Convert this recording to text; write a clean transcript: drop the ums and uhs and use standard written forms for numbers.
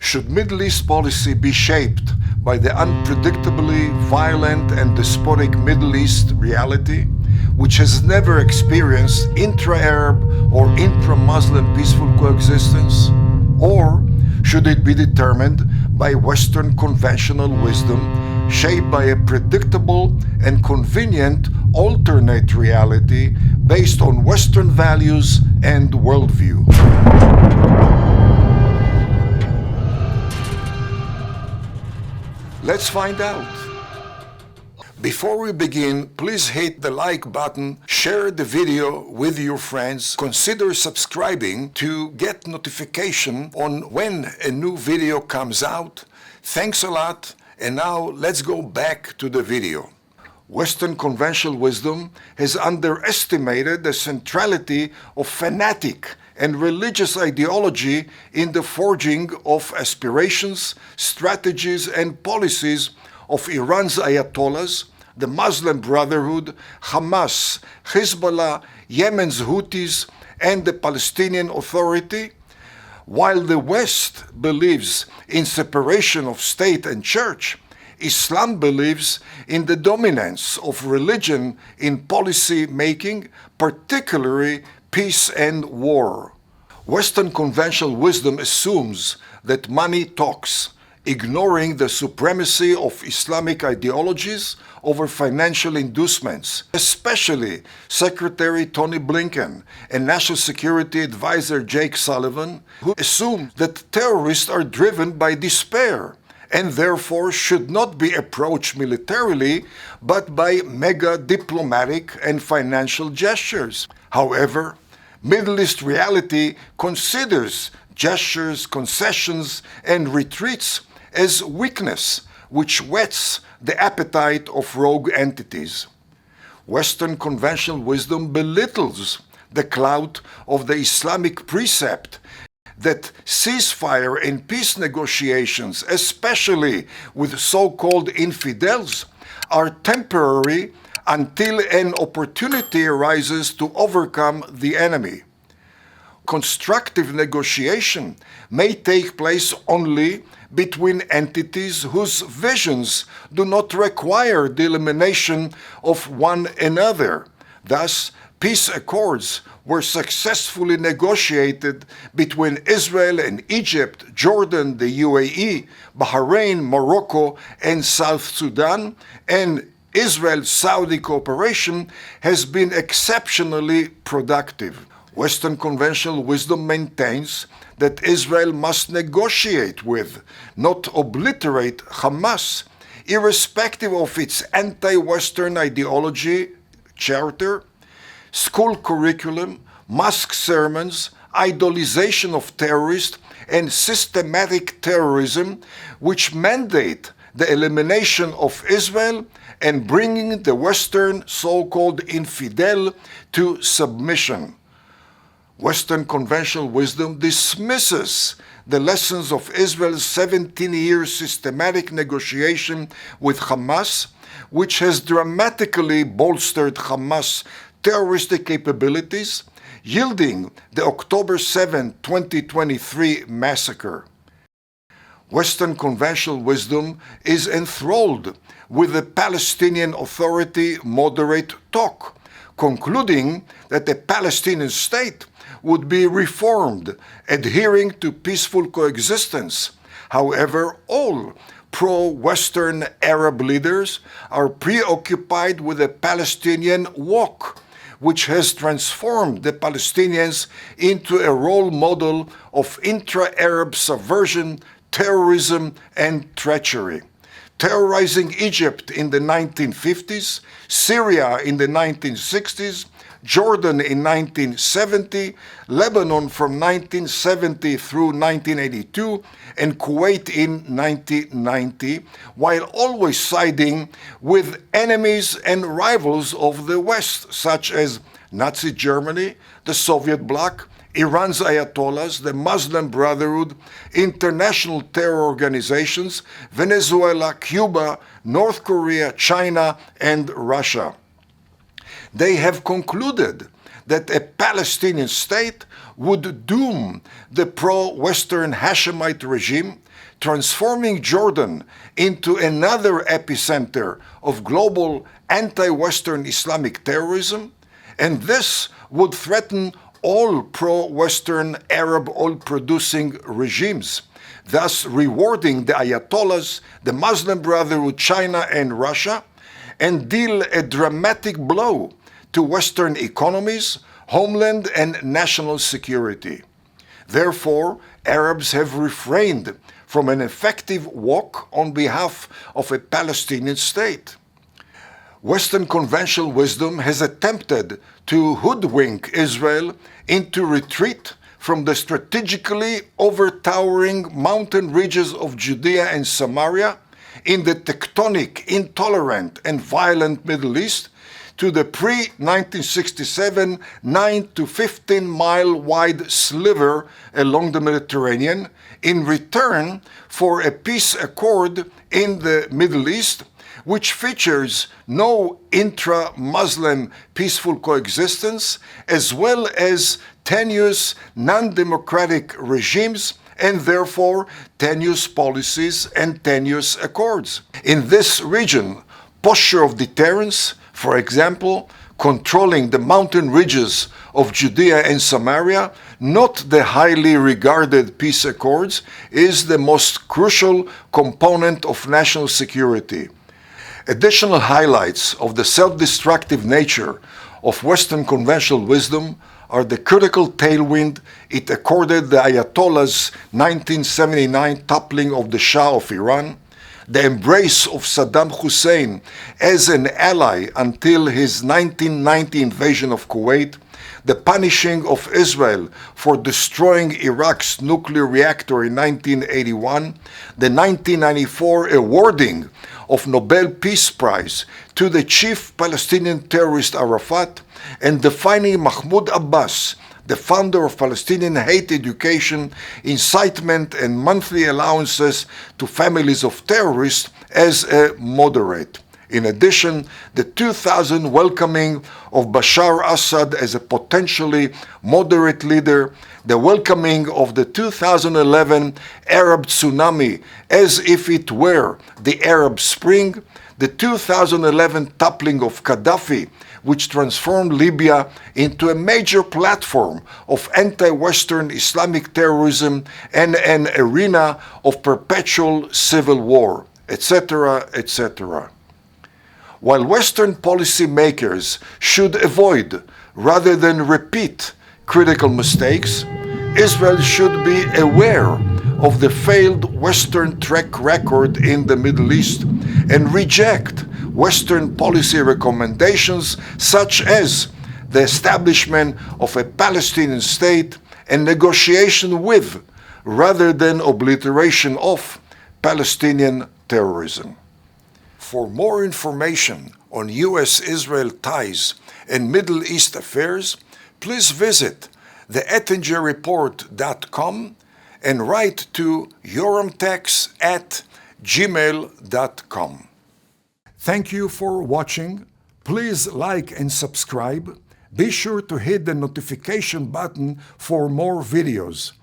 Should Middle East policy be shaped by the unpredictably violent and despotic Middle East reality, which has never experienced intra-Arab or intra-Muslim peaceful coexistence? Or should it be determined by Western conventional wisdom, shaped by a predictable and convenient alternate reality based on Western values and worldview? Let's find out. Before we begin, please hit the like button, share the video with your friends, consider subscribing to get notification on when a new video comes out. Thanks a lot, and now let's go back to the video. Western conventional wisdom has underestimated the centrality of fanatic and religious ideology in the forging of aspirations, strategies, and policies of Iran's Ayatollahs, the Muslim Brotherhood, Hamas, Hezbollah, Yemen's Houthis, and the Palestinian Authority. While the West believes in separation of state and church, Islam believes in the dominance of religion in policy making, particularly peace and war. Western conventional wisdom assumes that money talks, ignoring the supremacy of Islamic ideologies over financial inducements, especially Secretary Tony Blinken and National Security Advisor Jake Sullivan, who assume that terrorists are driven by despair and therefore should not be approached militarily, but by mega diplomatic and financial gestures. However, Middle East reality considers gestures, concessions, and retreats as weakness, which whets the appetite of rogue entities. Western conventional wisdom belittles the clout of the Islamic precept that ceasefire and peace negotiations, especially with so-called infidels, are temporary until an opportunity arises to overcome the enemy. Constructive negotiation may take place only between entities whose visions do not require the elimination of one another. Thus, peace accords were successfully negotiated between Israel and Egypt, Jordan, the UAE, Bahrain, Morocco, and South Sudan, and Israel-Saudi cooperation has been exceptionally productive. Western conventional wisdom maintains that Israel must negotiate with, not obliterate, Hamas, irrespective of its anti-Western ideology, charter, school curriculum, mosque sermons, idolization of terrorists, and systematic terrorism, which mandate the elimination of Israel and bringing the Western so-called infidel to submission. Western conventional wisdom dismisses the lessons of Israel's 17-year systematic negotiation with Hamas, which has dramatically bolstered Hamas' terroristic capabilities, yielding the October 7, 2023 massacre. Western conventional wisdom is enthralled with the Palestinian Authority moderate talk, concluding that the Palestinian state would be reformed, adhering to peaceful coexistence. However, all pro-Western Arab leaders are preoccupied with the Palestinian walk, which has transformed the Palestinians into a role model of intra-Arab subversion, terrorism, and treachery. Terrorizing Egypt in the 1950s, Syria in the 1960s, Jordan in 1970, Lebanon from 1970 through 1982, and Kuwait in 1990, while always siding with enemies and rivals of the West, such as Nazi Germany, the Soviet bloc, Iran's Ayatollahs, the Muslim Brotherhood, international terror organizations, Venezuela, Cuba, North Korea, China, and Russia. They have concluded that a Palestinian state would doom the pro-Western Hashemite regime, transforming Jordan into another epicenter of global anti-Western Islamic terrorism, and this would threaten all pro-Western Arab oil-producing regimes, thus rewarding the Ayatollahs, the Muslim Brotherhood, China, and Russia, and deal a dramatic blow to Western economies, homeland, and national security. Therefore, Arabs have refrained from an effective walk on behalf of a Palestinian state. Western conventional wisdom has attempted to hoodwink Israel into retreat from the strategically overtowering mountain ridges of Judea and Samaria in the tectonic, intolerant, and violent Middle East to the pre-1967 9 to 15-mile wide sliver along the Mediterranean in return for a peace accord in the Middle East, which features no intra-Muslim peaceful coexistence, as well as tenuous non-democratic regimes and therefore tenuous policies and tenuous accords. In this region, posture of deterrence, for example, controlling the mountain ridges of Judea and Samaria, not the highly regarded peace accords, is the most crucial component of national security. Additional highlights of the self-destructive nature of Western conventional wisdom are the critical tailwind it accorded the Ayatollah's 1979 toppling of the Shah of Iran, the embrace of Saddam Hussein as an ally until his 1990 invasion of Kuwait, the punishing of Israel for destroying Iraq's nuclear reactor in 1981, the 1994 awarding of Nobel Peace Prize to the chief Palestinian terrorist Arafat, and defining Mahmoud Abbas, the founder of Palestinian hate education, incitement, and monthly allowances to families of terrorists, as a moderate. In addition, the 2000 welcoming of Bashar Assad as a potentially moderate leader, the welcoming of the 2011 Arab tsunami as if it were the Arab Spring, the 2011 toppling of Gaddafi, which transformed Libya into a major platform of anti-Western Islamic terrorism and an arena of perpetual civil war, etc., etc. While Western policymakers should avoid, rather than repeat, critical mistakes, Israel should be aware of the failed Western track record in the Middle East and reject Western policy recommendations such as the establishment of a Palestinian state and negotiation with, rather than obliteration of, Palestinian terrorism. For more information on U.S.-Israel ties and Middle East affairs, please visit theettingerreport.com and write to yoramtex@gmail.com. Thank you for watching. Please like and subscribe. Be sure to hit the notification button for more videos.